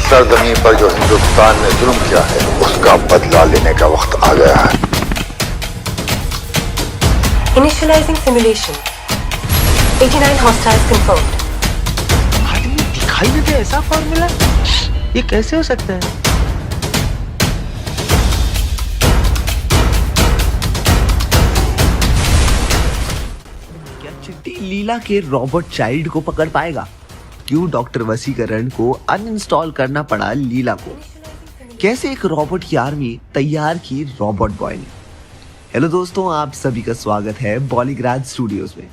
सरजमी पर जो हिंदुस्तान ने जुल्म किया है उसका बदला लेने का वक्त आ गया है। Initializing simulation. 89 hostiles confirmed. आदमी दिखाई न दे ऐसा फॉर्मूला, ये कैसे हो सकता है? क्या चिट्टी लीला के रॉबर्ट चाइल्ड को पकड़ पाएगा? क्यों डॉक्टर वसीकरण को अनइंस्टॉल करना पड़ा लीला को? कैसे एक रॉबोट की आर्मी तैयार की रॉबोट बॉय ने? हेलो दोस्तों, आप सभी का स्वागत है बॉलीग्राड स्टूडियोज में।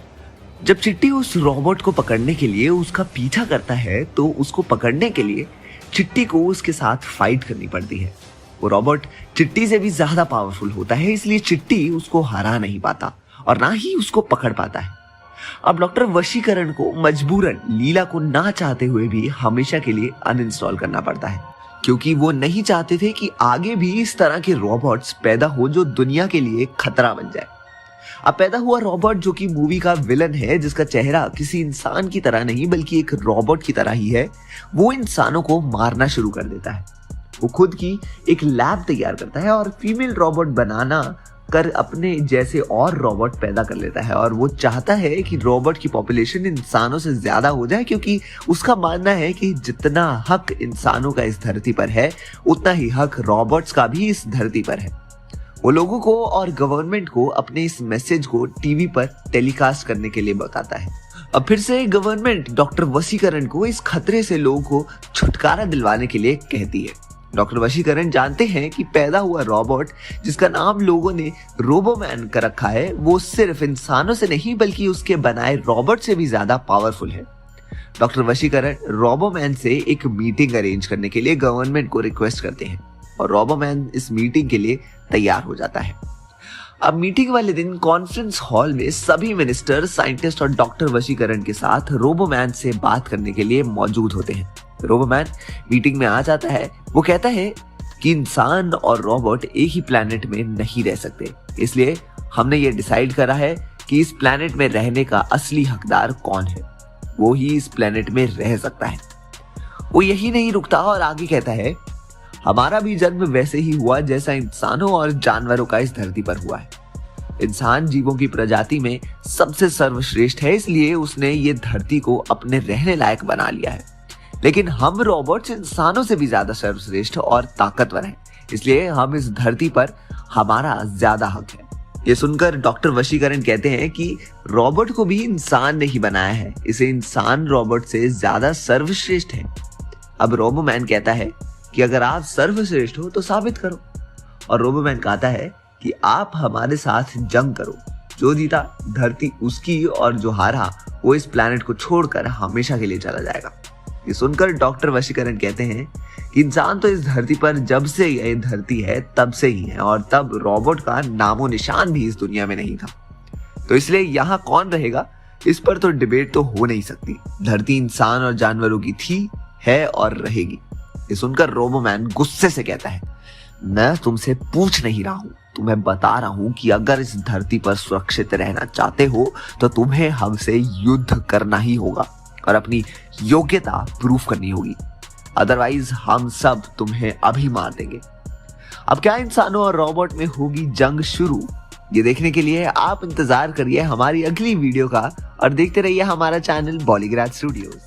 जब चिट्टी उस रॉबोट को पकड़ने के लिए उसका पीछा करता है तो उसको पकड़ने के लिए चिट्टी को उसके साथ फाइट करनी पड़ती है। वो रॉबोट चिट्टी से भी ज्यादा पावरफुल होता है, इसलिए चिट्टी उसको हरा नहीं पाता और ना ही उसको पकड़ पाता है। अब डॉक्टर वशीकरण को मजबूरन लीला को ना चाहते हुए भी हमेशा के लिए अनइंस्टॉल करना पड़ता है, क्योंकि वो नहीं चाहते थे कि आगे भी इस तरह के रोबोट्स पैदा हो जो दुनिया के लिए खतरा बन जाए। अब पैदा हुआ रोबोट, जो कि मूवी का विलन है, जिसका चेहरा किसी इंसान की तरह नहीं बल्कि एक रोबोट की तरह ही है, वो इंसानों को मारना शुरू कर देता है। वो खुद की एक लैब तैयार करता है और फीमेल रोबोट बनाना कर अपने जैसे और रोबोट पैदा कर लेता है। और वो चाहता है कि रोबोट की पॉपुलेशन इंसानों से ज्यादा हो जाए, क्योंकि उसका मानना है कि जितना हक इंसानों का इस धरती पर है उतना ही हक रोबोट्स का भी इस धरती पर है। वो लोगों को और गवर्नमेंट को अपने इस मैसेज को टीवी पर टेलीकास्ट करने के लिए बताता है। अब फिर से गवर्नमेंट डॉक्टर वशीकरण को इस खतरे से लोगों को छुटकारा दिलवाने के लिए कहती है। डॉक्टर वशीकरण जानते हैं कि पैदा हुआ रोबोट, जिसका नाम लोगों ने रोबोमैन कर रखा है, वो सिर्फ इंसानों से नहीं बल्कि उसके बनाए रोबोट से भी ज्यादा पावरफुल है। डॉक्टर वशीकरण रोबोमैन से एक मीटिंग अरेंज करने के लिए गवर्नमेंट को रिक्वेस्ट करते हैं और रोबोमैन इस मीटिंग के लिए तैयार हो जाता है। अब मीटिंग वाले दिन कॉन्फ्रेंस हॉल में सभी मिनिस्टर, साइंटिस्ट और डॉक्टर वशीकरण के साथ रोबोमैन से बात करने के लिए मौजूद होते हैं। रोबोमैन मीटिंग में आ जाता है। वो कहता है कि इंसान और रोबोट एक ही प्लेनेट में नहीं रह सकते, इसलिए हमने ये डिसाइड करा है कि इस प्लेनेट में रहने का असली हकदार कौन है, वो ही इस प्लेनेट में रह सकता है। वो यही नहीं रुकता और आगे कहता है, हमारा भी जन्म वैसे ही हुआ जैसा इंसानों और जानवरों का इस धरती पर हुआ है। इंसान जीवों की प्रजाति में सबसे सर्वश्रेष्ठ है, इसलिए उसने ये धरती को अपने रहने लायक बना लिया है। लेकिन हम रोबोट्स इंसानों से भी ज्यादा सर्वश्रेष्ठ और ताकतवर हैं, इसलिए हम इस धरती पर हमारा ज्यादा हक है। ये सुनकर डॉक्टर वशीकरण कहते हैं कि रोबोट को भी इंसान ने ही बनाया है, इसे इंसान रोबोट से ज्यादा सर्वश्रेष्ठ है। अब रोबोमैन कहता है कि अगर आप सर्वश्रेष्ठ हो तो साबित करो, और रोबोमैन कहता है कि आप हमारे साथ जंग करो, जो जीता धरती उसकी और जो हारा वो इस प्लेनेट को छोड़कर हमेशा के लिए चला जाएगा। ये सुनकर डॉक्टर वशीकरण कहते हैं कि इंसान तो इस धरती पर जब से ये धरती है तब से ही है, और तब रोबोट का नामो निशान भी इस दुनिया में नहीं था, तो इसलिए यहाँ कौन रहेगा इस पर तो डिबेट तो हो नहीं सकती। धरती इंसान और जानवरों की थी, है और रहेगी। ये सुनकर रोबोमैन गुस्से से कहता है, मैं तुमसे पूछ नहीं रहा हूं, तुम्हें बता रहा हूं कि अगर इस धरती पर सुरक्षित रहना चाहते हो तो तुम्हें हमसे युद्ध करना ही होगा और अपनी योग्यता प्रूफ करनी होगी, अदरवाइज हम सब तुम्हें अभी मार देंगे। अब क्या इंसानों और रोबोट में होगी जंग शुरू? ये देखने के लिए आप इंतजार करिए हमारी अगली वीडियो का और देखते रहिए हमारा चैनल बॉलीग्राड स्टूडियोज।